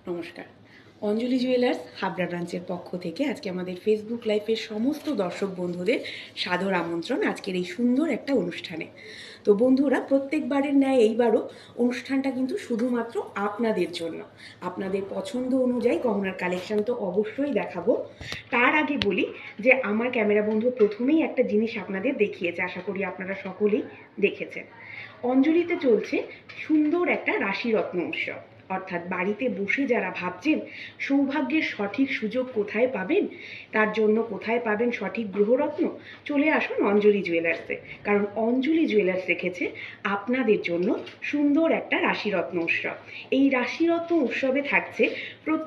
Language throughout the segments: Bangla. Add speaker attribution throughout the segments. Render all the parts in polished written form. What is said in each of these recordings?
Speaker 1: নমস্কার। অঞ্জলি জুয়েলার্স হাবড়া ব্রাঞ্চের পক্ষ থেকে আজকে আমাদের ফেসবুক লাইভের সমস্ত দর্শক বন্ধুদের সাদর আমন্ত্রণ আজকের এই সুন্দর একটা অনুষ্ঠানে। তো বন্ধুরা, প্রত্যেকবারের ন্যায় এইবারও অনুষ্ঠানটা কিন্তু শুধুমাত্র আপনাদের জন্য। আপনাদের পছন্দ অনুযায়ী গহনার কালেকশন তো অবশ্যই দেখাবো। তার আগে বলি যে আমার ক্যামেরা বন্ধু প্রথমেই একটা জিনিস আপনাদের দেখিয়েছে, আশা করি আপনারা সকলেই দেখেছেন। অঞ্জলিতে চলছে সুন্দর একটা রাশিরত্ন উৎসব। অর্থাৎ বাড়িতে বসে যারা ভাবছেন সৌভাগ্যের সঠিক সুযোগ কোথায় পাবেন, তার জন্য কোথায় পাবেন সঠিক গ্রহরত্ন, চলে আসুন অঞ্জলি জুয়েলার্সে। কারণ অঞ্জলি জুয়েলার্স রেখেছে আপনাদের জন্য সুন্দর একটা রাশিরত্ন উৎসব। এই রাশিরত্ন উৎসবে থাকছে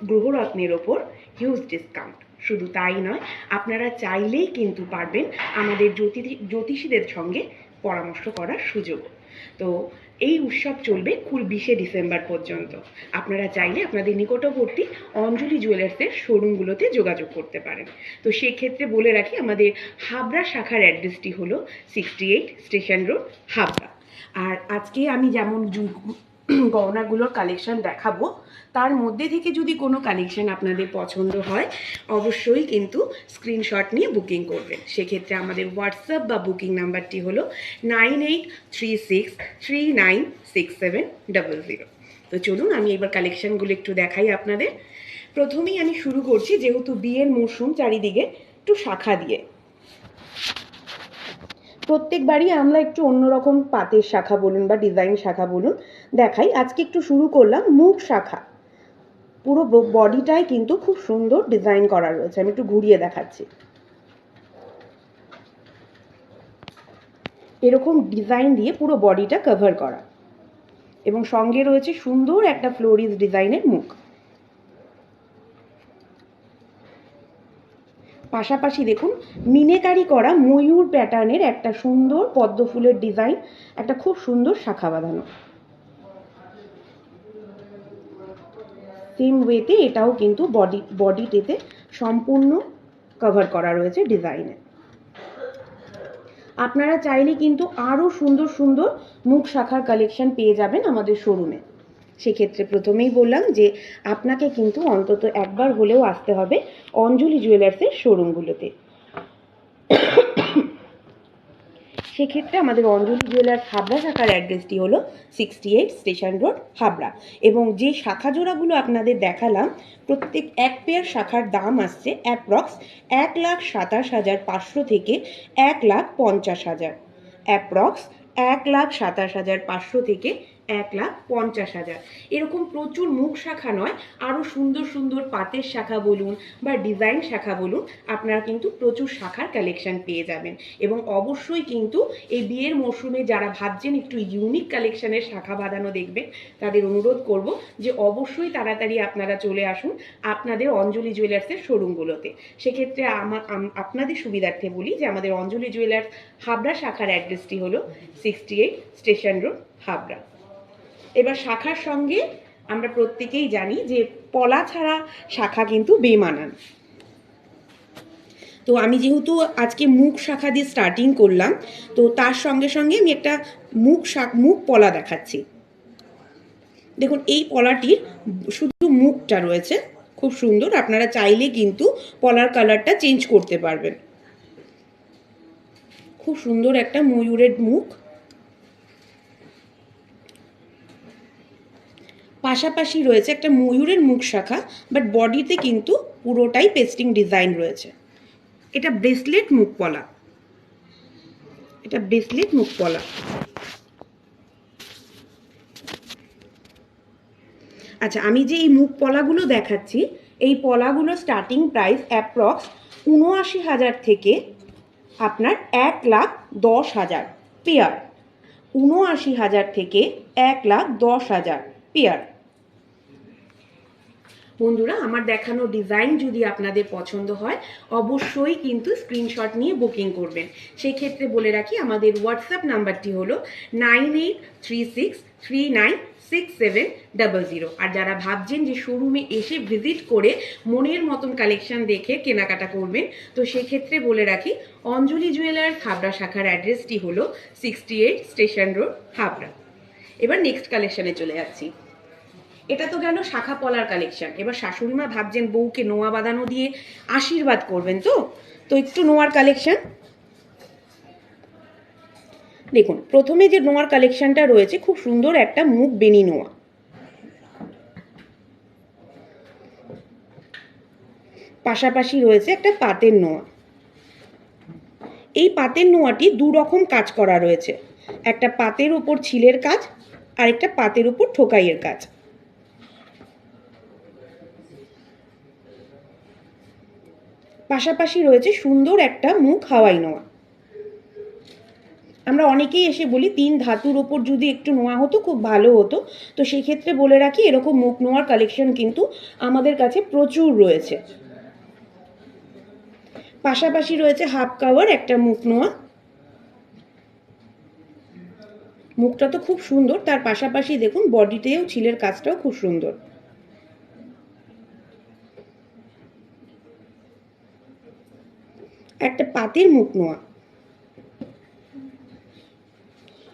Speaker 1: গ্রহরত্নের ওপর হিউজ ডিসকাউন্ট। শুধু তাই নয়, আপনারা চাইলেই কিন্তু পারবেন আমাদের জ্যোতিষীদের সঙ্গে পরামর্শ করার সুযোগ। তো এই উৎসব চলবে 20 ডিসেম্বর পর্যন্ত। আপনারা চাইলে আপনাদের নিকটবর্তী অঞ্জলি জুয়েলার্সের শোরুমগুলোতে যোগাযোগ করতে পারেন। তো সেক্ষেত্রে বলে রাখি, আমাদের হাবড়া শাখার অ্যাড্রেসটি হলো 68 স্টেশন রোড, হাবড়া। আর আজকে আমি যেমন গহনাগুলোর কালেকশন দেখাবো, তার মধ্যে থেকে যদি কোনো কালেকশন আপনাদের পছন্দ হয় অবশ্যই কিন্তু স্ক্রিনশট নিয়ে বুকিং করবেন। সেক্ষেত্রে আমাদের হোয়াটসঅ্যাপ বা বুকিং নাম্বারটি হলো 9836396700। তো চলুন আমি এবার কালেকশনগুলো একটু দেখাই আপনাদের। প্রথমেই আমি শুরু করছি, যেহেতু বিয়ের মরশুম চারিদিকে, একটু শাখা দিয়ে। প্রত্যেকবারই আমরা একটু অন্যরকম পাতের শাখা বলুন বা ডিজাইন শাখা বলুন দেখাই। আজকে একটু শুরু করলাম মুখ শাখা। পুরো বডিটাই কিন্তু খুব সুন্দর ডিজাইন করা রয়েছে। আমি একটু ঘুরিয়ে দেখাচ্ছি। এরকম ডিজাইন দিয়ে পুরো বডিটা কভার করা, এবং সঙ্গে রয়েছে সুন্দর একটা ফ্লোরিস ডিজাইনের মুখ। পাশাপাশি দেখুন মিনেকারি করা ময়ূর প্যাটার্নের একটা সুন্দর পদ্ম ফুলের ডিজাইন, একটা খুব সুন্দর শাখা বাঁধানো। সেম ওয়েতে এটাও কিন্তু বডিতেতে সম্পূর্ণ কভার করা রয়েছে ডিজাইনে। আপনারা চাইলে কিন্তু আরও সুন্দর সুন্দর মুখ শাখার কালেকশন পেয়ে যাবেন আমাদের শোরুমে। সেক্ষেত্রে প্রথমেই বললাম যে আপনাকে কিন্তু অন্তত একবার হলেও আসতে হবে অঞ্জলি জুয়েলার্সের শোরুমগুলোতে। সেক্ষেত্রে আমাদের অঞ্জলি জুয়েলার্স হাবড়া শাখার অ্যাড্রেসটি হলো 68 স্টেশন রোড, হাবড়া। এবং যে শাখা জোড়াগুলো আপনাদের দেখালাম, প্রত্যেক এক পেয়ার শাখার দাম আসছে অ্যাপ্রক্স 1,27,500 থেকে 1,50,000। অ্যাপ্রক্স 1,27,500 থেকে 1,50,000। এরকম প্রচুর মুখ শাখা নয়, আরও সুন্দর সুন্দর পাতের শাখা বলুন বা ডিজাইন শাখা বলুন, আপনারা কিন্তু প্রচুর শাখার কালেকশন পেয়ে যাবেন। এবং অবশ্যই কিন্তু এই বিয়ের মরশুমে যারা ভাবছেন একটু ইউনিক কালেকশনের শাখা বাঁধানো দেখবেন, তাদের অনুরোধ করব যে অবশ্যই তাড়াতাড়ি আপনারা চলে আসুন আপনাদের অঞ্জলি জুয়েলার্সের শোরুমগুলোতে। সেক্ষেত্রে আপনাদের সুবিধার্থে বলি যে আমাদের অঞ্জলি জুয়েলার্স হাবড়া শাখার অ্যাড্রেসটি হলো 68 স্টেশন রোড, হাবড়া। এবার শাখার সঙ্গে আমরা প্রত্যেকেই জানি যে পলা ছাড়া শাখা কিন্তু বেমানান। তো আমি যেহেতু আজকে মুখ শাখা দিয়ে স্টার্টিং করলাম, তো তার সঙ্গে সঙ্গে আমি একটা মুখ পলা দেখাচ্ছি। দেখুন এই পলাটির শুধু মুখটা রয়েছে, খুব সুন্দর। আপনারা চাইলে কিন্তু পলার কালারটা চেঞ্জ করতে পারবেন। খুব সুন্দর একটা ময়ূরের মুখ। পাশাপাশি রয়েছে একটা ময়ূরের মুখ শাখা, বাট বডিতে কিন্তু পুরোটাই পেস্টিং ডিজাইন রয়েছে। এটা ব্রেসলেট মুখ পলা, এটা ব্রেসলেট মুখ পলা। আচ্ছা, আমি যে এই মুখ পলাগুলো দেখাচ্ছি, এই পলাগুলো স্টার্টিং প্রাইস অ্যাপ্রক্স ৭৯,০০০ থেকে আপনার 1,10,000 পেয়ার। ৭৯,০০০ থেকে 1,10,000 পেয়ার। বন্ধুরা, আমার দেখানো ডিজাইন যদি আপনাদের পছন্দ হয় অবশ্যই কিন্তু স্ক্রিনশট নিয়ে বুকিং করবেন। সেই ক্ষেত্রে বলে রাখি, আমাদের হোয়াটসঅ্যাপ নাম্বারটি হলো 9836396700। আর যারা ভাবছেন যে শোরুমে এসে ভিজিট করে মনের মতন কালেকশন দেখে কেনাকাটা করবেন, তো সেক্ষেত্রে বলে রাখি অঞ্জলি জুয়েলার্স হাবড়া শাখার অ্যাড্রেসটি হলো 68 স্টেশন রোড, হাবড়া। এবার নেক্সট কালেকশনে চলে যাচ্ছি। এটা তো গেল শাখা পলার কালেকশন। এবার শাশুড়ি মা ভাবছেন বউকে নোয়া বাঁধানো দিয়ে আশীর্বাদ করবেন, তো তো একটু নোয়ার কালেকশন দেখুন। প্রথমে যে নোয়ার কালেকশনটা রয়েছে খুব সুন্দর একটা মুখ বেনি নোয়া, পাশাপাশি রয়েছে একটা পাতের নোয়া। এই পাতের নোয়াটি দু রকম কাজ করা রয়েছে, একটা পাতের উপর ছিলের কাজ আর একটা পাতের উপর ঠোকাইয়ের কাজ। পাশাপাশি রয়েছে সুন্দর একটা মুখ হাওয়াই নোয়া। আমরা অনেকেই এসে বলি 3 ধাতুর ওপর যদি একটু নোয়া হতো খুব ভালো হতো, তো সেই ক্ষেত্রে বলে রাখি এরকম মুখ নোয়ার কালেকশন কিন্তু আমাদের কাছে প্রচুর রয়েছে। পাশাপাশি রয়েছে হাফ কাভার একটা মুখ নোয়া, মুখটা তো খুব সুন্দর, তার পাশাপাশি দেখুন বডিতেও ছিলের কাজটাও খুব সুন্দর। একটা পাতের মুখ নোয়া,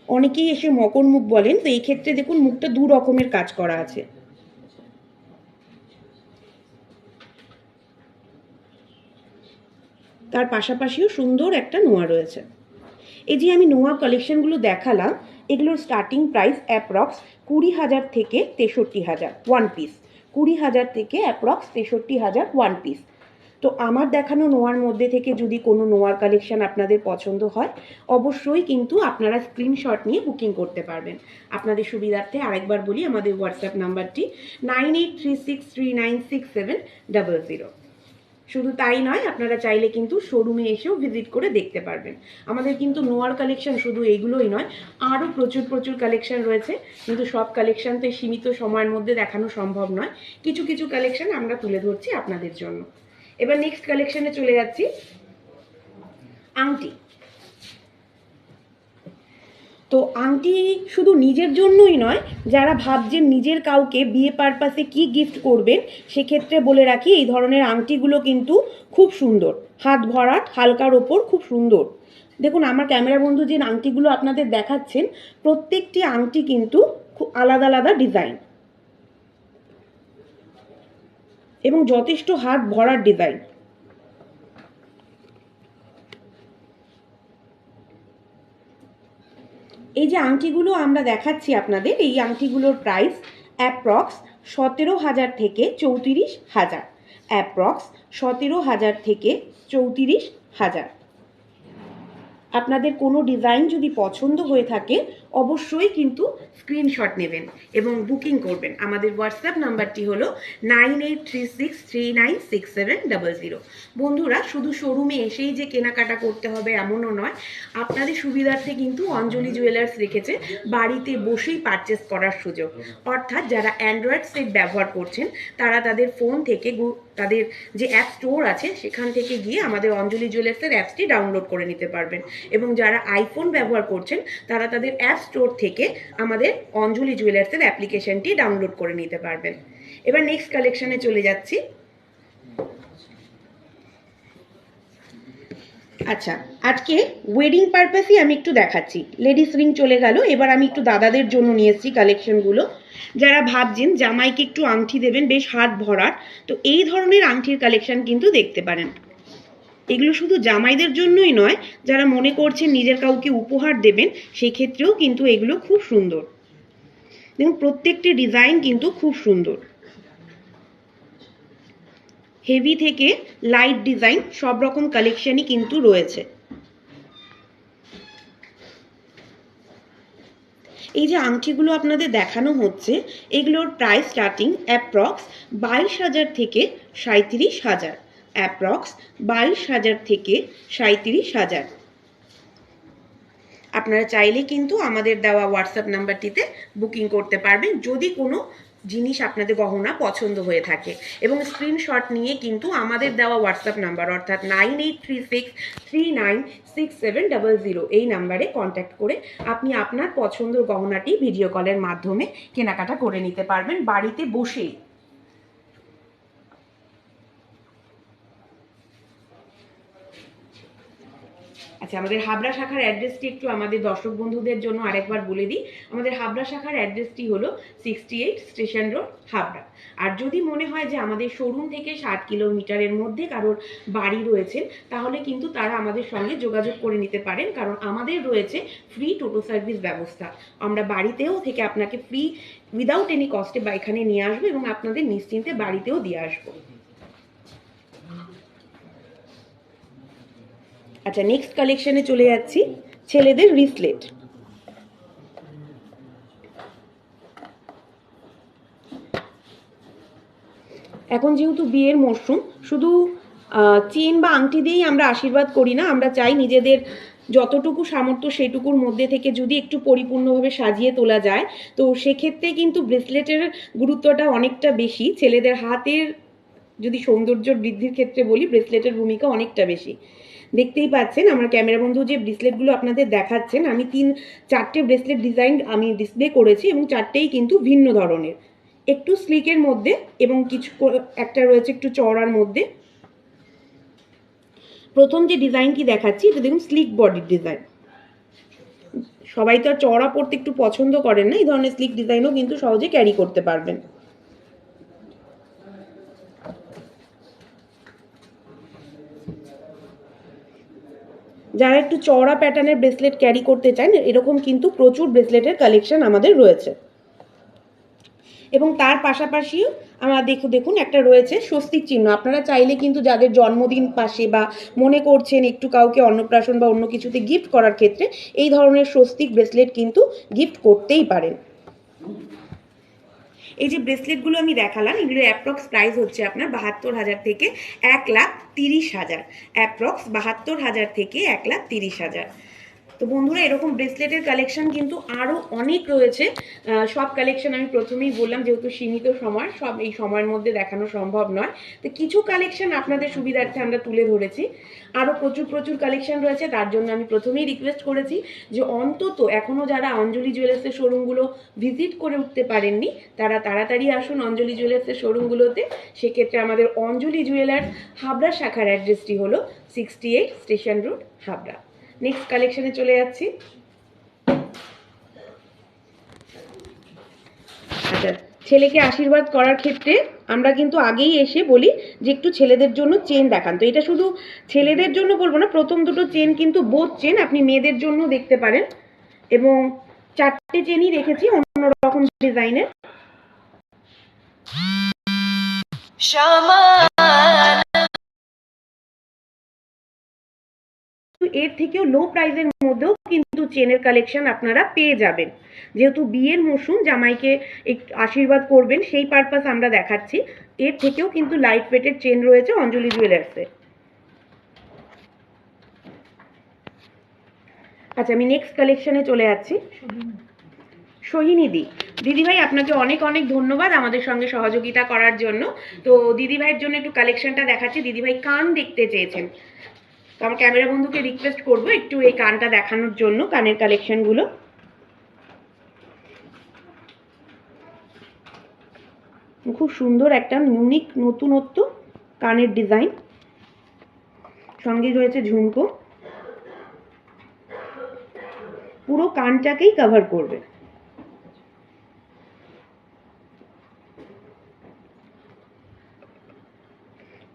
Speaker 1: অনেকেই এসে মকর মুখ বলেন, তো এই ক্ষেত্রে দেখুন মুখটা দু রকমের কাজ করা আছে। তার পাশাপাশিও সুন্দর একটা নোয়া রয়েছে। এই যে আমি নোয়া কালেকশনগুলো দেখালাম, এগুলোর স্টার্টিং প্রাইস অ্যাপ্রক্স 20,000 থেকে 63,000 ওয়ান পিস। 20,000 থেকে অ্যাপ্রক্স 63,000 ওয়ান পিস। তো আমার দেখানো নোয়ার মধ্যে থেকে যদি কোনো নোয়ার কালেকশন আপনাদের পছন্দ হয় অবশ্যই কিন্তু আপনারা স্ক্রিনশট নিয়ে বুকিং করতে পারবেন। আপনাদের সুবিধার্থে আরেকবার বলি, আমাদের হোয়াটসঅ্যাপ নাম্বারটি 9836396700। শুধু তাই নয়, আপনারা চাইলে কিন্তু শোরুমে এসেও ভিজিট করে দেখতে পারবেন। আমাদের কিন্তু নোয়ার কালেকশন শুধু এইগুলোই নয়, আরও প্রচুর প্রচুর কালেকশন রয়েছে, কিন্তু সব কালেকশন তো সীমিত সময়ের মধ্যে দেখানো সম্ভব নয়। কিছু কিছু কালেকশন আমরা তুলে ধরছি আপনাদের জন্য। এবার নেক্সট কালেকশনে চলে যাচ্ছি। আংটি। তো আংটি শুধু নিজের জন্যই নয়, যারা ভাবছেন নিজের কাউকে বিয়ে পারপাসে কি গিফট করবেন সেক্ষেত্রে বলে রাখি এই ধরনের আংটিগুলো কিন্তু খুব সুন্দর, হাত ভরাট হালকার ওপর খুব সুন্দর। দেখুন আমার ক্যামেরা বন্ধু যে আংটিগুলো আপনাদের দেখাচ্ছেন প্রত্যেকটি আংটি কিন্তু খুব আলাদা আলাদা ডিজাইন এবং যথেষ্ট হাত ভরার ডিজাইন। এই যে আংটিগুলো আমরা দেখাচ্ছি আপনাদের, এই আংটিগুলোর প্রাইস অ্যাপ্রক্স 17,000 থেকে 34,000। অ্যাপ্রক্স 17,000 থেকে 34,000। আপনাদের কোনো ডিজাইন যদি পছন্দ হয়ে থাকে অবশ্যই কিন্তু স্ক্রিনশট নেবেন এবং বুকিং করবেন। আমাদের হোয়াটসঅ্যাপ নাম্বারটি হলো 9836396700। বন্ধুরা শুধু শোরুমে এসেই যে কেনাকাটা করতে হবে এমনও নয়, আপনাদের সুবিধার্থে কিন্তু অঞ্জলি জুয়েলার্স রেখেছে বাড়িতে বসেই পারচেস করার সুযোগ। অর্থাৎ যারা অ্যান্ড্রয়েড সেট ব্যবহার করছেন তারা তাদের ফোন থেকে তাদের যে অ্যাপ স্টোর আছে সেখান থেকে গিয়ে আমাদের অঞ্জলি জুয়েলার্সের অ্যাপসটি ডাউনলোড করে নিতে পারবেন, এবং যারা আইফোন ব্যবহার করছেন তারা তাদের অ্যাপ স্টোর থেকে আমাদের অঞ্জলি জুয়েলার্সের অ্যাপ্লিকেশনটি ডাউনলোড করে নিতে পারবেন। এবার নেক্সট কালেকশনে চলে যাচ্ছি। আচ্ছা, আজকে ওয়েডিং পারপাসই আমি একটু দেখাচ্ছি। লেডিস রিং চলে গেল, এবার আমি একটু দাদাদের জন্য নিয়ে এসেছি কালেকশনগুলো। যারা ভাবছেন জামাইকে একটু আংটি দেবেন বেশ হাত ভরার, তো এই ধরনের আংটির কালেকশন কিন্তু দেখতে পারেন। এগুলো শুধু জামাইদের জন্যই নয়, যারা মনে করছেন নিজের কাউকে উপহার দেবেন সেই ক্ষেত্রেও কিন্তু এগুলো খুব সুন্দর। দেখুন প্রত্যেকটি ডিজাইন কিন্তু খুব সুন্দর, হেভি থেকে লাইট ডিজাইন সব রকম কালেকশনই কিন্তু রয়েছে। এই যে আংটিগুলো আপনাদের দেখানো হচ্ছে এগুলোর প্রাইস স্টার্টিং অ্যাপ্রক্স 22,000 থেকে 37,000। অ্যাপ্রক্স 22,000 থেকে 37,000। আপনারা চাইলে কিন্তু আমাদের দেওয়া হোয়াটসঅ্যাপ নাম্বারটিতে বুকিং করতে পারবেন যদি কোনো জিনিস আপনাদের গহনা পছন্দ হয়ে থাকে, এবং স্ক্রিনশট নিয়ে কিন্তু আমাদের দেওয়া হোয়াটসঅ্যাপ নাম্বার অর্থাৎ 9836396700 এই নাম্বারে কন্ট্যাক্ট করে আপনি আপনার পছন্দের গহনাটি ভিডিও কলের মাধ্যমে কেনাকাটা করে নিতে পারবেন বাড়িতে বসেই। আচ্ছা, আমাদের হাবড়া শাখার অ্যাড্রেসটি একটু আমাদের দর্শক বন্ধুদের জন্য আরেকবার বলে দিই। আমাদের হাবড়া শাখার অ্যাড্রেসটি হলো 68 স্টেশন রোড, হাবড়া। আর যদি মনে হয় যে আমাদের শোরুম থেকে 60 কিলোমিটারের মধ্যে কারোর বাড়ি রয়েছেন, তাহলে কিন্তু তারা আমাদের সঙ্গে যোগাযোগ করে নিতে পারেন, কারণ আমাদের রয়েছে ফ্রি টোটো সার্ভিস ব্যবস্থা। আমরা বাড়িতেও থেকে আপনাকে ফ্রি উইদাউট এনি কস্টে এখানে নিয়ে আসবো এবং আপনাদের নিশ্চিন্তে বাড়িতেও দিয়ে আসবো। আচ্ছা, নেক্সট কালেকশনে চলে যাচ্ছি, ছেলেদের রিসলেট। এখন যেহেতু বিয়ের মরশুম, শুধু চেন বা আংটি দিয়েই আমরা আশীর্বাদ করি না, আমরা চাই নিজেদের যতটুকু সামর্থ্য সেটুকুর মধ্যে থেকে যদি একটু পরিপূর্ণভাবে সাজিয়ে তোলা যায়, তো সেক্ষেত্রে কিন্তু ব্রেসলেটের গুরুত্বটা অনেকটা বেশি। ছেলেদের হাতের যদি সৌন্দর্য বৃদ্ধির ক্ষেত্রে বলি, ব্রেসলেটের ভূমিকা অনেকটা বেশি। দেখতেই পাচ্ছেন আমার ক্যামেরা বন্ধু যে ব্রেসলেটগুলো আপনাদের দেখাচ্ছেন, আমি 4টে ব্রেসলেট ডিজাইন আমি ডিসপ্লে করেছি এবং 4টেই কিন্তু ভিন্ন ধরনের, একটু স্লিকের মধ্যে এবং কিছু একটা রয়েছে একটু চওড়ার মধ্যে। প্রথম যে ডিজাইনটি দেখাচ্ছি এটা দেখুন স্লিক বডির ডিজাইন। সবাই তো আর চওড়া পড়তে একটু পছন্দ করেন না, এই ধরনের স্লিক ডিজাইনও কিন্তু সহজে ক্যারি করতে পারবেন। যারা একটু চওড়া প্যাটার্নের ব্রেসলেট ক্যারি করতে চান, এরকম কিন্তু প্রচুর ব্রেসলেটের কালেকশন আমাদের রয়েছে। এবং তার পাশাপাশিও আমার দেখুন একটা রয়েছে স্বস্তিক চিহ্ন। আপনারা চাইলে কিন্তু যাদের জন্মদিন পাশে বা মনে করছেন একটু কাউকে অন্নপ্রাশন বা অন্য কিছুতে গিফট করার ক্ষেত্রে এই ধরনের স্বস্তিক ব্রেসলেট কিন্তু গিফট করতেই পারেন। এই যে ব্রেসলেটগুলো আমি দেখালাম, এগুলো অ্যাপ্রক্স প্রাইস হচ্ছে আপনার 72,000 থেকে 1,30,000। অ্যাপ্রক্স 72,000 থেকে 1,30,000। তো বন্ধুরা, এরকম ব্রেসলেটের কালেকশন কিন্তু আরও অনেক রয়েছে। সব কালেকশন আমি প্রথমেই বললাম যেহেতু সীমিত সময়, সব এই সময়ের মধ্যে দেখানো সম্ভব নয়, তো কিছু কালেকশন আপনাদের সুবিধার্থে আমরা তুলে ধরেছি। আরও প্রচুর কালেকশন রয়েছে, তার জন্য আমি প্রথমেই রিকোয়েস্ট করেছি যে অন্তত এখনও যারা অঞ্জলি জুয়েলার্সের শোরুমগুলো ভিজিট করে উঠতে পারেননি, তারা তাড়াতাড়ি আসুন অঞ্জলি জুয়েলার্সের শোরুমগুলোতে। সেক্ষেত্রে আমাদের অঞ্জলি জুয়েলার্স হাবড়া শাখার অ্যাড্রেসটি হলো 68 স্টেশন রোড, হাবড়া। নেক্সট কালেকশনে চলে যাচ্ছি। আচ্ছা, ছেলেকে আশীর্বাদ করার ক্ষেত্রে আমরা কিন্তু আগেই এসে বলি যে একটু ছেলেদের জন্য চেন দেখান। তো এটা শুধু ছেলেদের জন্য বলবো না, প্রথম দুটো চেন কিন্তু বোথ চেন আপনি মেয়েদের জন্য দেখতে পারেন, এবং 4টে চেনই রেখেছি অন্যরকম ডিজাইনের। এর থেকেও লো প্রাইসের মধ্যেও কিন্তু চেনের কালেকশন আপনারা পেয়ে যাবেন। যেহেতু বিয়ের মৌসুম, জামাইকে একটু আশীর্বাদ করবেন সেই পারপাস আমরা দেখাচ্ছি। এর থেকেও কিন্তু লাইট ওয়েটের চেন রয়েছে অঞ্জলি জুয়েলার্সে। আচ্ছা, আমি নেক্সট কালেকশনে চলে যাচ্ছি। সোহিনী দিদিভাই, আপনাকে অনেক অনেক ধন্যবাদ আমাদের সঙ্গে সহযোগিতা করার জন্য। তো দিদিভাইয়ের জন্য একটু কালেকশনটা দেখাচ্ছি। দিদিভাই কান দেখতে চেয়েছেন, তো আমার ক্যামেরা বন্ধুকে রিকোয়েস্ট করবো একটু এই কানটা দেখানোর জন্য, কানের কালেকশনগুলো। খুব সুন্দর একটা ইউনিক নতুনত্ব কানের ডিজাইন, সঙ্গে রয়েছে ঝুমকো, পুরো কানটাকেই কভার করবে।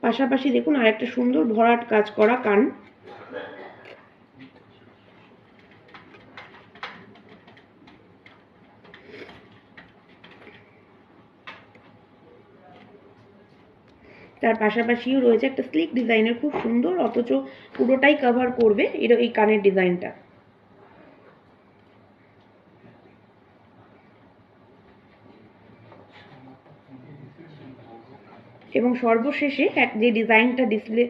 Speaker 1: পাশাপাশি দেখুন আর একটা সুন্দর ভরাট কাজ করা কান। তার পাশাপাশিও রয়েছে একটা স্লিক ডিজাইনের খুব সুন্দর, অথচ পুরোটাই কভার করবে এই কানের ডিজাইনটা। এবং সর্বশেষে যে ডিজাইনটা ডিসপ্লে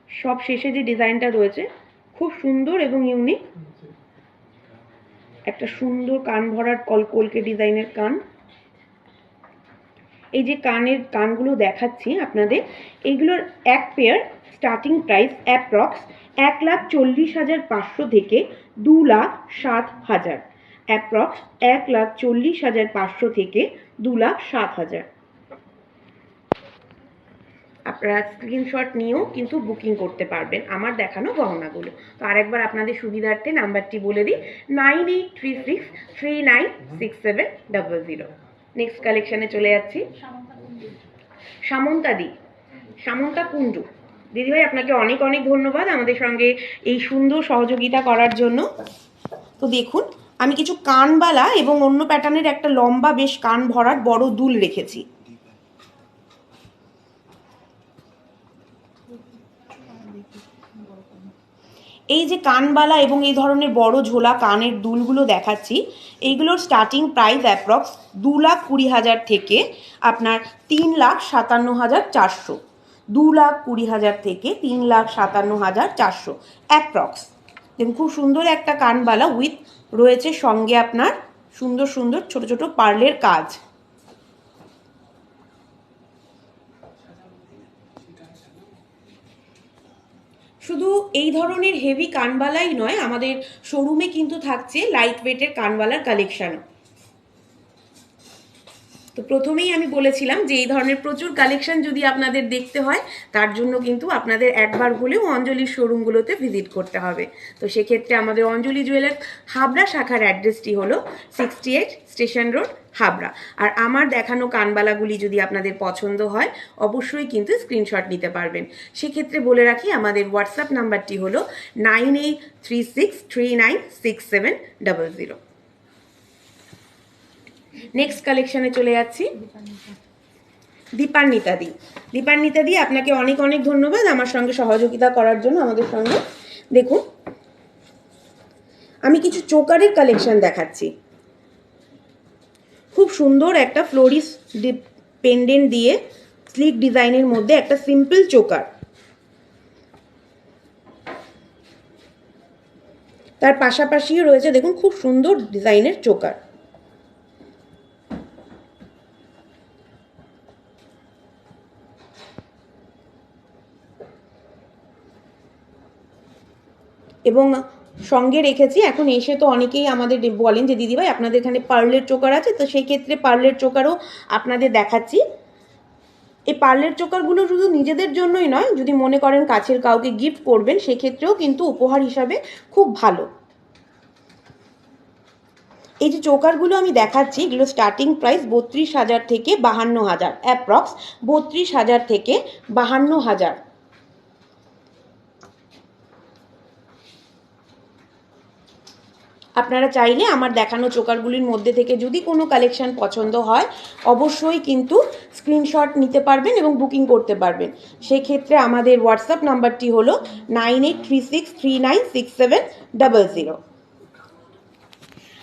Speaker 1: সব শেষে যে ডিজাইনটা রয়েছে খুব সুন্দর এবং ইউনিক, একটা সুন্দর কান ভরাট কলকে ডিজাইনের কান। এই যে কানগুলো দেখাচ্ছি আপনাদের, এইগুলোর এক পেয়ার স্টার্টিং প্রাইস অ্যাপ্রক্স 1,40,500 থেকে 2,07,000। অ্যাপ্রক্স 1,40,500 থেকে 2,07,000। আপনারা স্ক্রিনশট নিয়েও কিন্তু বুকিং করতে পারবেন আমার দেখানো গহনাগুলো। তো আরেকবার আপনাদের সুবিধার্থে নাম্বারটি বলে দিই, 9836396700। নেক্সট কালেকশানে চলে যাচ্ছি। সামন্তা কুণ্ডু দিদিভাই, আপনাকে অনেক অনেক ধন্যবাদ আমাদের সঙ্গে এই সুন্দর সহযোগিতা করার জন্য। তো দেখুন, আমি কিছু কানবালা এবং অন্য প্যাটার্নের একটা লম্বা বেশ কান ভরার বড় দুল রেখেছি। এই যে কানবালা এবং এই ধরনের বড় ঝোলা কানের দুলগুলো দেখাচ্ছি, এইগুলোর স্টার্টিং প্রাইস অ্যাপ্রক্স 2,20,000 থেকে আপনার 3,57,400, 2,20,000 থেকে 3,57,400 অ্যাপ্রক্স। দেখুন, খুব সুন্দর একটা কানবালা উইথ রয়েছে সঙ্গে আপনার সুন্দর সুন্দর ছোট ছোট পার্লের কাজ। শুধু এই ধরনের হেভি কানবালাই নয়, আমাদের শোরুমে কিন্তু থাকছে লাইট ওয়েটের কানবালার কালেকশানও। তো প্রথমেই আমি বলেছিলাম যে এই ধরনের প্রচুর কালেকশন যদি আপনাদের দেখতে হয়, তার জন্য কিন্তু আপনাদের একবার হলেও অঞ্জলির শোরুমগুলোতে ভিজিট করতে হবে। তো সেক্ষেত্রে আমাদের অঞ্জলি জুয়েলার্স হাবড়া শাখার অ্যাড্রেসটি হলো 68 স্টেশন রোড, হাবড়া। আর আমার দেখানো কানবালাগুলি যদি আপনাদের পছন্দ হয়, অবশ্যই কিন্তু স্ক্রিনশট নিতে পারবেন। সেক্ষেত্রে বলে রাখি, আমাদের হোয়াটসঅ্যাপ নাম্বারটি হলো 9836396700। নেক্সট কালেকশানে চলে যাচ্ছি। দীপান্বিতা দি, আপনাকে অনেক অনেক ধন্যবাদ আমার সঙ্গে সহযোগিতা করার জন্য আমাদের সঙ্গে। দেখুন, আমি কিছু চোকারের কালেকশন দেখাচ্ছি। খুব সুন্দর একটা ফ্লোরিস পেন্ডেন্ট দিয়ে স্লিক ডিজাইনের মধ্যে একটা সিম্পল চোকার, তার পাশাপাশিও রয়েছে দেখুন খুব সুন্দর ডিজাইনের চোকার। এবং সঙ্গে রেখেছি, এখন এসে তো অনেকেই আমাদের বলেন যে দিদিভাই আপনাদের এখানে পার্লের চোকার আছে, তো সেই ক্ষেত্রে পার্লের চোকারও আপনাদের দেখাচ্ছি। এই পার্লের চোকারগুলো শুধু নিজেদের জন্যই নয়, যদি মনে করেন কাছের কাউকে গিফট করবেন, সেক্ষেত্রেও কিন্তু উপহার হিসাবে খুব ভালো। এই যে চোকারগুলো আমি দেখাচ্ছি, এগুলো স্টার্টিং প্রাইস 32,000 থেকে 52,000, অ্যাপ্রক্স 32,000 থেকে 52,000। আপনারা চাইলে আমার দেখানো চোকারগুলির মধ্যে থেকে যদি কোনো কালেকশন পছন্দ হয়, অবশ্যই কিন্তু স্ক্রিনশট নিতে পারবেন এবং বুকিং করতে পারবেন। সেক্ষেত্রে আমাদের হোয়াটসঅ্যাপ নাম্বারটি হলো 9836396700।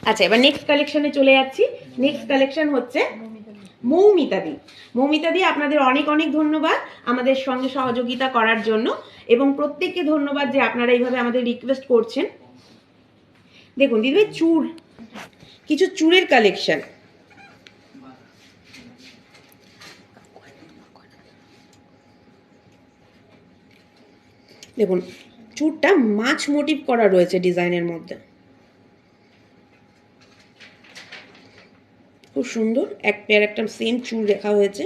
Speaker 1: আচ্ছা, এবার নেক্সট কালেকশনে চলে যাচ্ছি। নেক্সট কালেকশন হচ্ছে মৌমিতাদি, আপনাদের অনেক অনেক ধন্যবাদ আমাদের সঙ্গে সহযোগিতা করার জন্য, এবং প্রত্যেককে ধন্যবাদ যে আপনারা এইভাবে আমাদের রিকোয়েস্ট করছেন। দেখুন দিদিভাই, কিছু চুড়ের কালেকশন। দেখুন, চুড়টা মাছ মোটিভ করা রয়েছে ডিজাইনের মধ্যে, খুব সুন্দর। এক পেয়ার একটা সেম চুড় রাখা হয়েছে।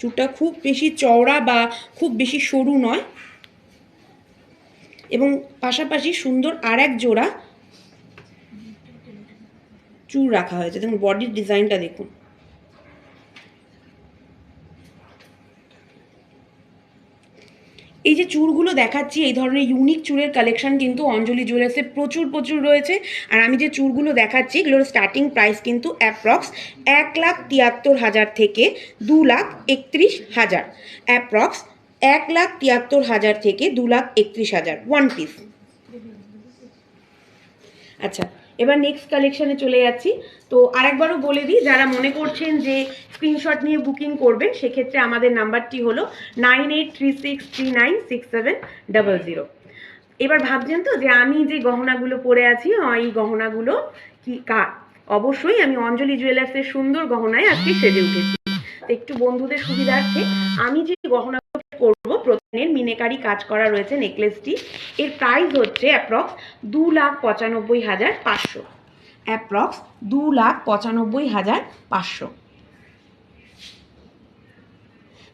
Speaker 1: চুড়টা খুব বেশি চওড়া বা খুব বেশি সরু নয়, এবং পাশাপাশি সুন্দর আর এক জোড়া চুড় রাখা হয়েছে। দেখুন বডির ডিজাইনটা দেখুন। এই যে চুড়গুলো দেখাচ্ছি, এই ধরনের ইউনিক চুড়ের কালেকশন কিন্তু অঞ্জলি জুয়েলার্সে প্রচুর রয়েছে। আর আমি যে চুড়গুলো দেখাচ্ছি, এগুলোর স্টার্টিং প্রাইস কিন্তু অ্যাপ্রক্স 1,73,000 থেকে 2,31,000, অ্যাপ্রক্স 1,73,000 থেকে 2,31,000 ওয়ান পিস। আচ্ছা, এবার নেক্সট কালেকশানে চলে যাচ্ছি। তো আরেকবারও বলে দিই, যারা মনে করছেন যে স্ক্রিনশট নিয়ে বুকিং করবেন, সেক্ষেত্রে আমাদের নাম্বারটি হলো 9836396700। এবার ভাবছেন তো যে আমি যে গহনাগুলো পরে আছি, এই গহনাগুলো কি অবশ্যই আমি অঞ্জলি জুয়েলার্সের সুন্দর গহনায় আজকে সেজে উঠেছি। একটু বন্ধুদের সুবিধার্থে আমি যে গহনা করবো, প্রতিদিনের মিনেকারি কাজ করা রয়েছে নেকলেসটি, এর প্রাইস হচ্ছে অ্যাপ্রক্স 2,95,500, অ্যাপ্রক্স 2,95,500।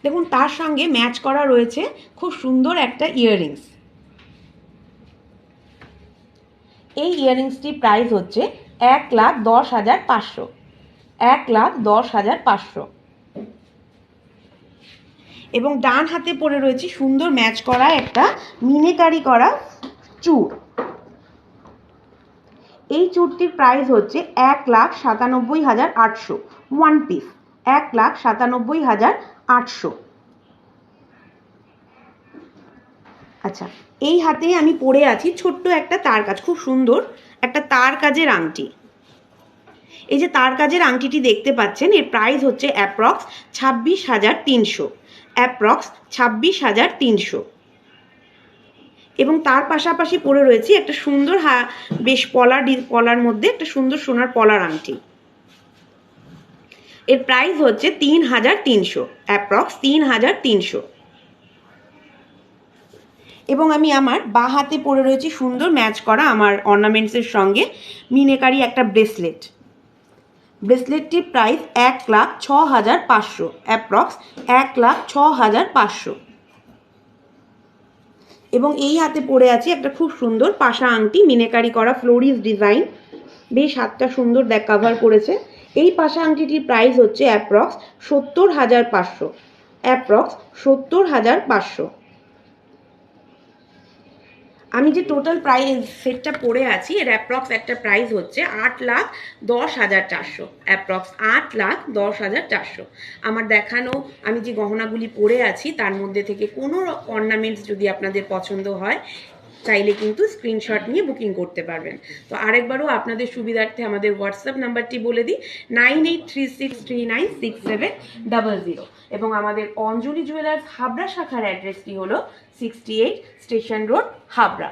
Speaker 1: দেখুন তার সঙ্গে ম্যাচ করা রয়েছে খুব সুন্দর একটা ইয়াররিংস। এই ইয়াররিংসটির প্রাইস হচ্ছে 1,10,500, 1,10,500। এবং ডান হাতে পরে রয়েছে সুন্দর ম্যাচ করা একটা মিনেকারি করা চূড়। এই চূড়টির প্রাইস হচ্ছে 1,97,800, 1 পিস, 1,97,800। আচ্ছা, এই হাতে আমি পরে আছি ছোট্ট একটা তার কাজ, খুব সুন্দর একটা তার কাজের আংটি। এই যে তার কাজের আংটিটি দেখতে পাচ্ছেন, এর প্রাইস হচ্ছে অ্যাপ্রক্স 26,300, অ্যাপ্রক্স 26,300। এবং তার পাশাপাশি পরে রয়েছে একটা সুন্দর বেশ পলার মধ্যে একটা সুন্দর সোনার পলার আংটি। এর প্রাইস হচ্ছে 3,300, অ্যাপ্রক্স 3,300। এবং আমি আমার বাঁ হাতে পরে রয়েছে সুন্দর ম্যাচ করা আমার অর্নামেন্টসের সঙ্গে মিনেকারি একটা ব্রেসলেট। ব্রেসলেটটির price 1,06,500, approx 1,06,500। এবং এই হাতে পরে আছে একটা খুব সুন্দর পাশা আংটি, মিনেকারি করা ফ্লোরিস ডিজাইন, বেশ হাতটা সুন্দর কাভার করেছে। এই পাশা আংটিটির প্রাইস হচ্ছে অ্যাপ্রক্স 70,500, অ্যাপ্রক্স 70,500। আমি যে টোটাল প্রাইস সেটটা পরে আছি এর অ্যাপ্রক্স একটা প্রাইস হচ্ছে 8,10,400, অ্যাপ্রক্স 8,10,400। আমার দেখানো আমি যে গহনাগুলি পরে আছি তার মধ্যে থেকে কোনো অর্নামেন্টস যদি আপনাদের পছন্দ হয় চাইলে কিন্তু স্ক্রিনশট নিয়ে বুকিং করতে পারবেন। তো আরেকবারও আপনাদের সুবিধার্থে আমাদের হোয়াটসঅ্যাপ নাম্বারটি বলে দিই, 9836396700। এবং আমাদের অঞ্জলি জুয়েলার্স হাবড়া শাখার অ্যাড্রেসটি হলো 68 স্টেশন রোড, হাবড়া।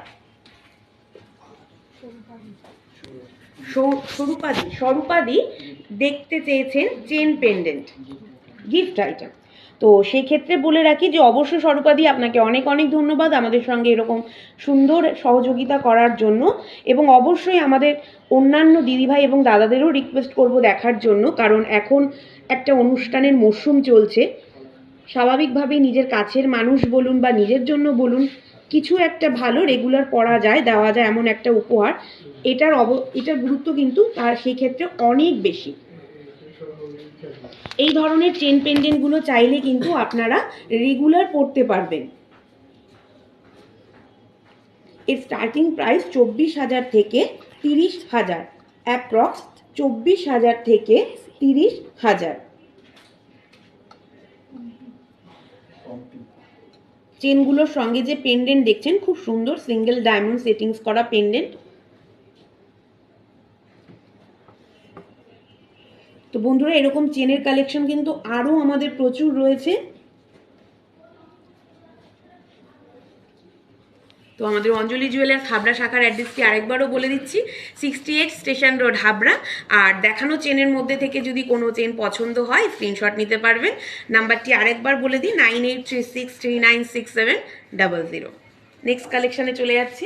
Speaker 1: স্বরূপাদি দেখতে চেয়েছেন চেন পেন্ডেন্ট গিফট আইটেম। তো সেই ক্ষেত্রে বলে রাখি যে অবশ্যই স্বরূপাদি আপনাকে অনেক অনেক ধন্যবাদ আমাদের সঙ্গে এরকম সুন্দর সহযোগিতা করার জন্য। এবং অবশ্যই আমাদের অন্যান্য দিদিভাই এবং দাদাদেরও রিকোয়েস্ট করব দেখার জন্য, কারণ এখন একটা অনুষ্ঠানের মরশুম চলছে। স্বাভাবিকভাবেই নিজের কাছের মানুষ বলুন বা নিজের জন্য বলুন, কিছু একটা ভালো রেগুলার পরা যায়, দেওয়া যায় এমন একটা উপহার, এটার গুরুত্ব কিন্তু তার সেই ক্ষেত্রে অনেক বেশি। এই ধরনের চেন পেন্ডেন্টগুলো চাইলে কিন্তু আপনারা রেগুলার পরতে পারবেন। এর স্টার্টিং প্রাইস 24,000 থেকে 30,000, অ্যাপ্রক্স 24,000 থেকে 30,000। চেনগুলোর সঙ্গে যে পেন্ডেন্ট দেখছেন খুব সুন্দর সিঙ্গেল ডায়মন্ড সেটিংস করা পেন্ডেন্ট। তো বন্ধুরা এরকম চেনের কালেকশন কিন্তু আরও আমাদের প্রচুর রয়েছে। তো আমাদের অঞ্জলি জুয়েলার্স হাবড়া শাখার অ্যাড্রেসটি আরেকবারও বলে দিচ্ছি, 68 স্টেশন রোড, হাবড়া। আর দেখানো চেনের মধ্যে থেকে যদি কোনো চেন পছন্দ হয় স্ক্রিনশট নিতে পারবেন। নাম্বারটি আরেকবার বলে দিই, 9836396700। নেক্সট কালেকশানে চলে যাচ্ছি।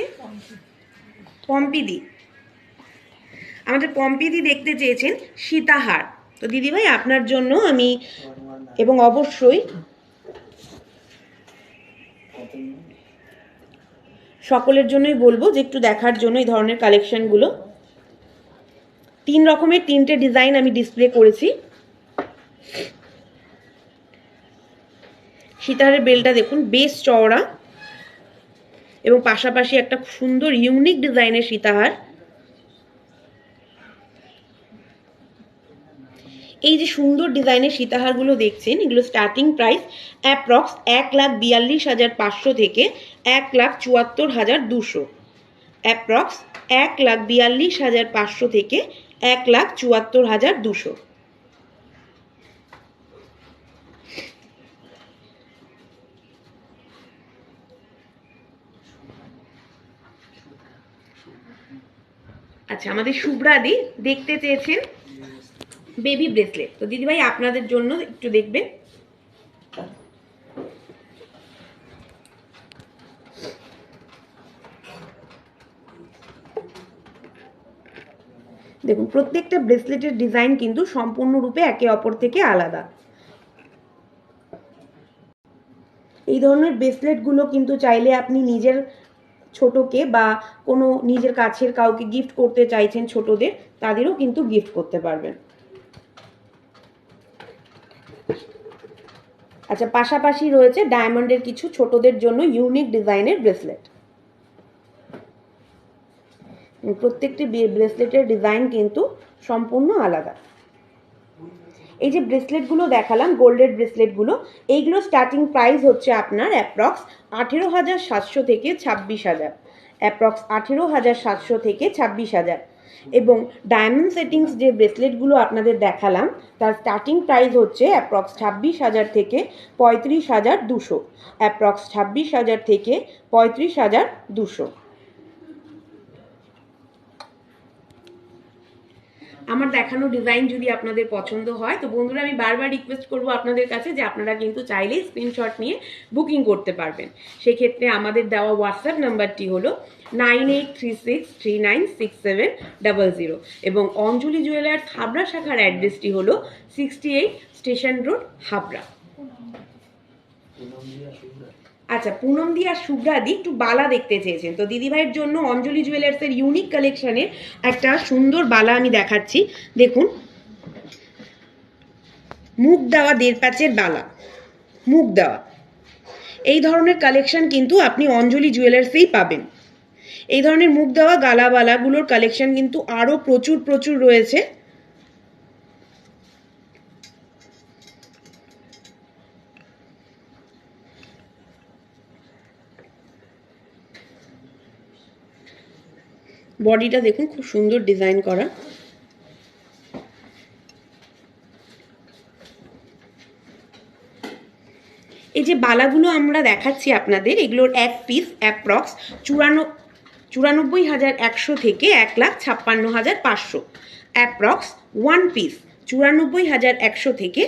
Speaker 1: পম্পিদি, আমাদের পম্পিদি দেখতে চেয়েছেন সীতাহার। তো দিদিভাই আপনার জন্য আমি এবং অবশ্যই সকলের জন্যই বলবো যে একটু দেখার জন্য এই ধরনের কালেকশনগুলো। 3 রকমের 3টে ডিজাইন আমি ডিসপ্লে করেছি। সীতাহারের বেলটা দেখুন বেশ চওড়া এবং পাশাপাশি একটা সুন্দর ইউনিক ডিজাইনের সীতাহার। এই যে সুন্দর ডিজাইনের সীতাহারগুলো দেখছেন এগুলো স্টার্টিং প্রাইস অ্যাপ্রক্স 1,42,500 থেকে 1,74,200, অ্যাপ্রক্স 1,42,500 থেকে 1,74,200। আচ্ছা, আমাদের শুভ্রাদি দেখতে চেয়েছেন বেবি ব্রেসলেট। তো দিদিভাই আপনাদের জন্য একটু দেখবেন। দেখুন প্রত্যেকটা ব্রেসলেটের ডিজাইন কিন্তু সম্পূর্ণরূপে একে অপর থেকে আলাদা। এই ধরনের ব্রেসলেটগুলো কিন্তু চাইলে আপনি নিজের ছোটকে বা কোনো নিজের কাছের কাউকে গিফট করতে চাইছেন ছোটদের, তাদেরও কিন্তু গিফট করতে পারবেন। আচ্ছা, পাশাপাশি রয়েছে ডায়মন্ডের কিছু ছোটদের জন্য ইউনিক ডিজাইনের ব্রেসলেট। প্রত্যেকটি ব্রেসলেটের ডিজাইন কিন্তু সম্পূর্ণ আলাদা। এই যে ব্রেসলেটগুলো দেখালাম, গোল্ডের ব্রেসলেটগুলো, এইগুলো স্টার্টিং প্রাইস হচ্ছে আপনার অ্যাপ্রক্স 18,700 থেকে 26,000, অ্যাপ্রক্স 18,700 থেকে 26,000। এবং ডায়মন্ড সেটিংস যে ব্রেসলেটগুলো আপনাদের দেখালাম তার স্টার্টিং প্রাইস হচ্ছে অ্যাপ্রক্স 26,000 থেকে 35,200, অ্যাপ্রক্স 26,000 থেকে 35,200। আমার দেখানো ডিজাইন যদি আপনাদের পছন্দ হয় তো বন্ধুরা আমি বারবার রিকোয়েস্ট করব আপনাদের কাছে যে আপনারা কিন্তু চাইলেই স্ক্রিনশট নিয়ে বুকিং করতে পারবেন। সেক্ষেত্রে আমাদের দেওয়া হোয়াটসঅ্যাপ নাম্বারটি হলো 9836396700 এবং অঞ্জলি জুয়েলার্স হাবড়া শাখার অ্যাড্রেসটি হলো 68 স্টেশন রোড, হাবড়া। আচ্ছা, পুনম দি আর শুভ্রাদি একটু বালা দেখতে চেয়েছেন, তো দিদিভাইয়ের জন্য অঞ্জলি জুয়েলার্সের ইউনিক কালেকশনের একটা সুন্দর বালা আমি দেখাচ্ছি। দেখুন, মুখ দেওয়া 1.5 প্যাচের বালা, মুখ দেওয়া, এই ধরনের কালেকশন কিন্তু আপনি অঞ্জলি জুয়েলার্সেই পাবেন। এই ধরনের মুখ দেওয়া গালাবালাগুলোর কালেকশন কিন্তু আরও প্রচুর প্রচুর রয়েছে। বডিটা দেখুন, খুব সুন্দর ডিজাইন করা। এই যে বালাগুলো আমরা দেখাচ্ছি আপনাদের, এগুলোর এক পিস অ্যাপ্রক্স 94,100 থেকে 1,56,500, অ্যাপ্রক্স ওয়ান পিস 94,100 থেকে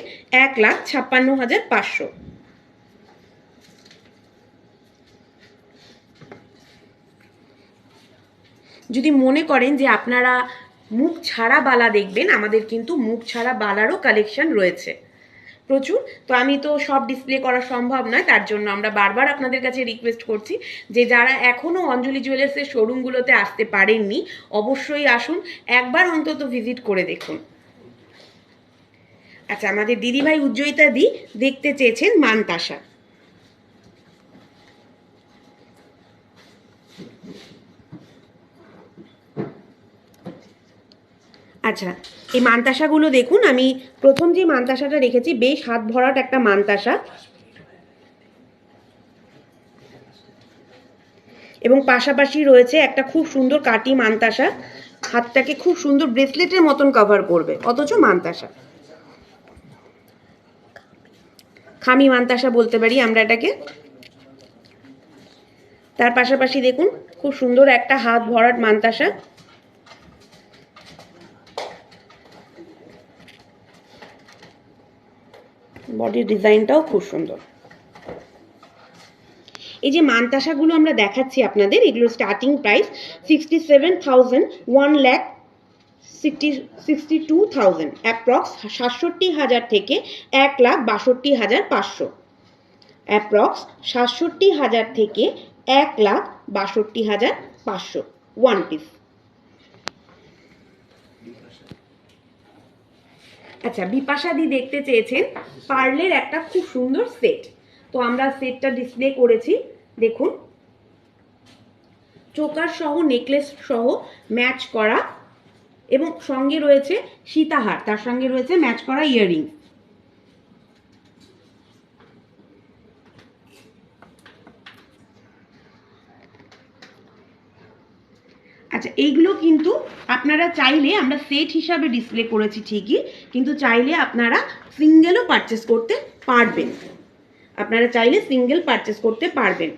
Speaker 1: 1,56,500। যদি মনে করেন যে আপনারা মুখ ছাড়া বালা দেখবেন, আমাদের কিন্তু মুখ ছাড়া বালারও কালেকশন রয়েছে প্রচুর। তো আমি তো সব ডিসপ্লে করা সম্ভব নয়, তার জন্য আমরা বারবার আপনাদের কাছে রিকোয়েস্ট করছি যে যারা এখনও অঞ্জলি জুয়েলার্সের শোরুমগুলোতে আসতে পারেননি অবশ্যই আসুন, একবার অন্তত ভিজিট করে দেখুন। আচ্ছা, আমাদের দিদিভাই উজ্জ্বলিতা দি দেখতে চেয়েছেন মানতাসা। আচ্ছা, এই মানতাসাগুলো দেখুন, আমি প্রথম যে মানতাসাটা রেখেছি বেশ হাত ভরাট একটা মানতাসা, এবং পাশাপাশি রয়েছে একটা খুব সুন্দর কাটি মানতাসা, হাতটাকে খুব সুন্দর ব্রেসলেটের মতন কভার করবে, অথচ মানতাসা, খামি মানতাসা বলতে পারি আমরা এটাকে। তার পাশাপাশি দেখুন খুব সুন্দর একটা হাত ভরাট মানতাসা, বডির ডিজাইনটাও খুব সুন্দর। এই যে মানতাসাগুলো আমরা দেখাচ্ছি আপনাদের, এগুলোর স্টার্টিং প্রাইস 67,000, 1,62,000, অ্যাপ্রক্স 67,000 থেকে 1,62,500, অ্যাপ্রক্স 67,000 থেকে 1,62,500 ওয়ান পিস। আচ্ছা, বিপাশা দি দেখতে চেয়েছেন পার্লের একটা খুব সুন্দর সেট, তো আমরা সেটটা ডিসপ্লে করেছি। দেখুন, চোকার সহ নেকলেস সহ ম্যাচ করা, এবং সঙ্গে রয়েছে সীতাহার, তার সঙ্গে রয়েছে ম্যাচ করা ইয়াররিং। আচ্ছা, এইগুলো কিন্তু আপনারা চাইলে, আমরা সেট হিসাবে ডিসপ্লে করেছি ঠিকই, কিন্তু চাইলে আপনারা সিঙ্গেলও পারচেস করতে পারবেন, আপনারা চাইলে সিঙ্গেল পারচেস করতে পারবেন।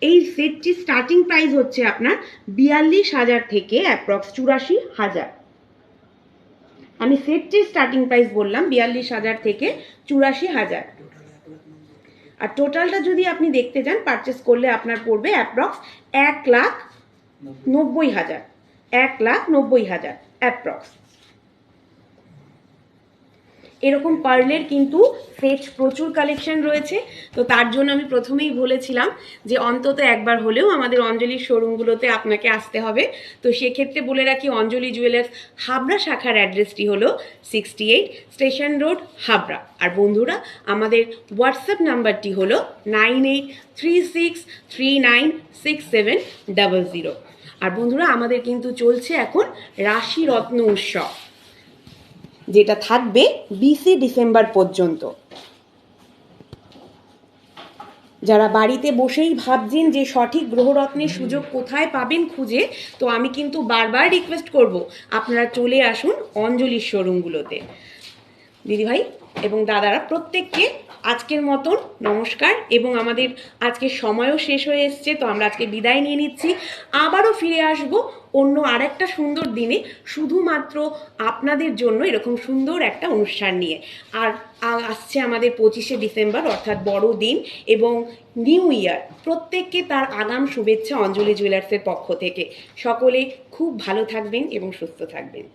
Speaker 1: এই সেটটি স্টার্টিং প্রাইস হচ্ছে আপনার 42,000 থেকে অ্যাপ্রক্স 84,000। আমি সেটটির স্টার্টিং প্রাইস বললাম 42,000 থেকে 84,000। আর টোটালটা যদি আপনি দেখতে যান, পারচেস করলে আপনার পড়বে অ্যাপ্রক্স 1,90,000, 1,90,000 অ্যাপ্রক্স। এরকম পার্লের কিন্তু সেট প্রচুর কালেকশন রয়েছে। তো তার জন্য আমি প্রথমেই বলেছিলাম যে অন্তত একবার হলেও আমাদের অঞ্জলির শোরুমগুলোতে আপনাকে আসতে হবে। তো সেক্ষেত্রে বলে রাখি, অঞ্জলি জুয়েলার্স হাবড়া শাখার অ্যাড্রেসটি হলো 68 স্টেশন রোড, হাবড়া। আর বন্ধুরা, আমাদের হোয়াটসঅ্যাপ নাম্বারটি হলো 9836396700। আর বন্ধুরা, আমাদের কিন্তু চলছে এখন রাশি রত্ন উৎসব, যেটা থাকবে 20 ডিসেম্বর পর্যন্ত। যারা বাড়িতে বসেই ভাবছেন যে সঠিক গ্রহরত্নের সুযোগ কোথায় পাবেন খুঁজে, তো আমি কিন্তু বারবার রিকোয়েস্ট করব আপনারা চলে আসুন অঞ্জলির শোরুমগুলোতে। দিদিভাই এবং দাদারা প্রত্যেককে আজকের মতন নমস্কার, এবং আমাদের আজকের সময়ও শেষ হয়ে এসছে, তো আমরা আজকে বিদায় নিয়ে নিচ্ছি। আবারও ফিরে আসব অন্য আরেকটা সুন্দর দিনে, শুধুমাত্র আপনাদের জন্য এরকম সুন্দর একটা অনুষ্ঠান নিয়ে। আর আসছে আমাদের 25শে ডিসেম্বর, অর্থাৎ বড়দিন এবং নিউ ইয়ার। প্রত্যেককে তার আগাম শুভেচ্ছা অঞ্জলি জুয়েলার্সের পক্ষ থেকে। সকলে খুব ভালো থাকবেন এবং সুস্থ থাকবেন।